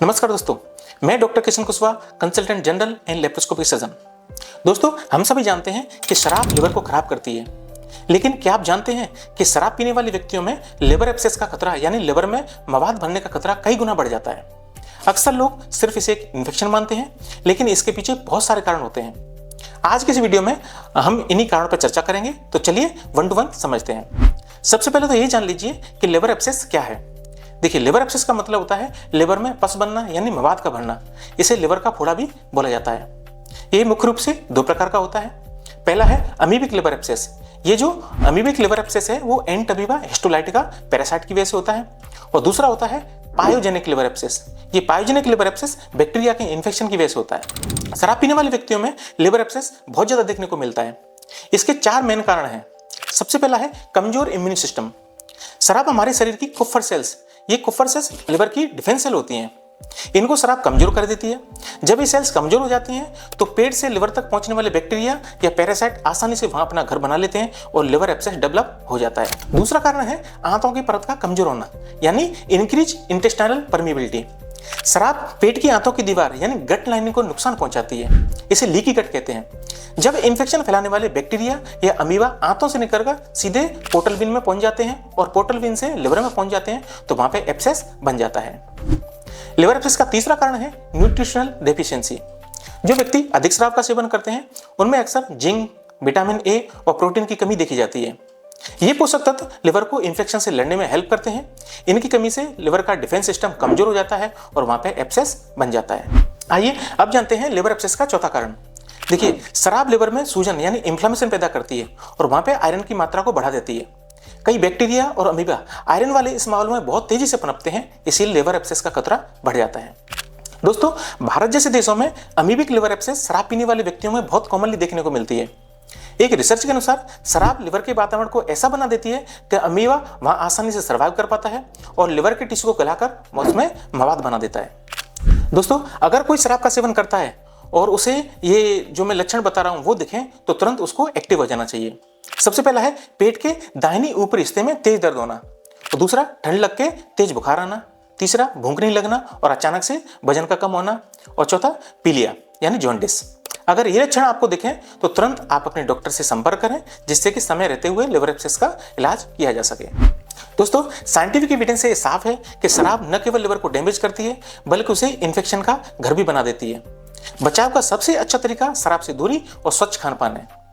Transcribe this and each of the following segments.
नमस्कार दोस्तों, मैं doctor Kishan Kushwaha, consultant general and laparoscopic surgeon. दोस्तों, हम सभी जानते हैं कि शराब लिवर को खराब करती है, लेकिन क्या आप जानते हैं कि शराब पीने वाले व्यक्तियों में लिवर एब्सेस का खतरा यानी लिवर में मवाद भरने का खतरा कई गुना बढ़ जाता है। अक्सर लोग सिर्फ इसे एक इन्फेक्शन मानते हैं, लेकिन इसके पीछे बहुत सारे कारण होते हैं। आज के इस वीडियो में हम इन्हीं कारणों पर चर्चा करेंगे, तो चलिए वन टू वन समझते हैं। सबसे पहले तो ये जान लीजिए कि लिवर एब्सेस क्या है। देखिए, लिवर एब्सेस का मतलब होता है लिवर में पस बनना यानी मवाद का भरना। इसे लिवर का फोड़ा भी बोला जाता है। ये मुख्य रूप से दो प्रकार का होता है। पहला है अमीबिक लिवर एब्सेस। ये जो अमीबिक लिवर एब्सेस है वो एंट अमीबा हिस्टोलाइटिका पैरासाइट की वजह से होता है। और दूसरा होता है पायोजेनिक लिवर एब्सेस। ये पायोजेनिक लिवर एब्सेस बैक्टीरिया के इन्फेक्शन की वजह से होता है। शराब पीने वाले व्यक्तियों में लिवर एब्सेस बहुत ज्यादा देखने को मिलता है। इसके चार मेन कारण हैं। सबसे पहला है कमजोर इम्यून सिस्टम। शराब हमारे शरीर की कुफर सेल्स, ये कुफर सेल्स लिवर की डिफेंस सेल होती हैं, इनको शराब कमजोर कर देती है। जब ये सेल्स कमजोर हो जाती हैं तो पेट से लिवर तक पहुंचने वाले बैक्टीरिया या पैरासाइट आसानी से वहां अपना घर बना लेते हैं और लिवर एब्सेस डेवलप हो जाता है। दूसरा कारण है आंतों की परत का कमजोर होना यानी इंक्रीज इंटेस्टाइनल परमिबिलिटी। शराब पेट की आंतों की दीवार यानी गट लाइनिंग को नुकसान पहुंचाती है। इसे लीकी गट कहते हैं। जब इन्फेक्शन फैलाने वाले बैक्टीरिया या अमीबा आंतों से निकलकर सीधे पोर्टल वेन में पहुंच जाते हैं और पोर्टल वेन से लिवर में पहुंच जाते हैं तो वहां पे एब्सेस बन जाता है। लिवर एब्सेस का तीसरा कारण है न्यूट्रिशनल डेफिशिएंसी। जो व्यक्ति अधिक शराब का सेवन करते हैं उनमें अक्सर जिंक, विटामिन ए और प्रोटीन की कमी देखी जाती है। ये पोषक तत्व लिवर को इन्फेक्शन से लड़ने में हेल्प करते हैं। इनकी कमी से लिवर का डिफेंस सिस्टम कमजोर हो जाता है और वहां पे एब्सेस बन जाता है। आइए अब जानते हैं लिवर एब्सेस का चौथा कारण। देखिए, शराब लिवर में सूजन यानी इन्फ्लेमेशन पैदा करती है और वहां पे आयरन की मात्रा को बढ़ा देती है। कई बैक्टीरिया और अमीबा आयरन वाले इस माहौल में बहुत तेजी से पनपते हैं, इसीलिए लिवर एब्सेस का खतरा बढ़ जाता है। दोस्तों, भारत जैसे देशों में अमीबिक लिवर एब्सेस शराब पीने वाले व्यक्तियों में बहुत कॉमनली देखने को मिलती है। एक रिसर्च के अनुसार शराब लिवर के वातावरण को ऐसा बना देती है कि अमीबा वहां आसानी से सर्वाइव कर पाता है और लिवर के टिश्यू को गलाकर उसमें मवाद बना देता है। दोस्तों, अगर कोई शराब का सेवन करता है और उसे ये जो मैं लक्षण बता रहा हूं वो दिखें तो तुरंत उसको एक्टिव हो जाना चाहिए। सबसे पहला है पेट के दाहिनी ऊपरी हिस्से में तेज दर्द होना, और दूसरा ठंड लग के तेज बुखार आना, तीसरा भूख नहीं लगना और अचानक से वजन का कम होना, और चौथा पीलिया यानी जॉन्डिस। अगर ये लक्षण आपको दिखें तो तुरंत आप अपने डॉक्टर से संपर्क करें, जिससे कि समय रहते हुए लिवर एब्सेस का इलाज किया जा सके। दोस्तों, साइंटिफिक एविडेंस से साफ है कि शराब न केवल लिवर को डैमेज करती है बल्कि उसे इन्फेक्शन का घर भी बना देती है। बचाव का सबसे अच्छा तरीका शराब से दूरी और स्वच्छ खान पान है।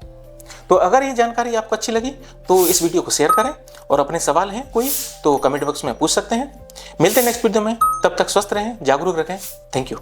तो अगर ये जानकारी आपको अच्छी लगी तो इस वीडियो को शेयर करें, और अपने सवाल हैं कोई तो कमेंट बॉक्स में पूछ सकते हैं। मिलते हैं नेक्स्ट वीडियो में, तब तक स्वस्थ रहें, जागरूक रखें। Thank you.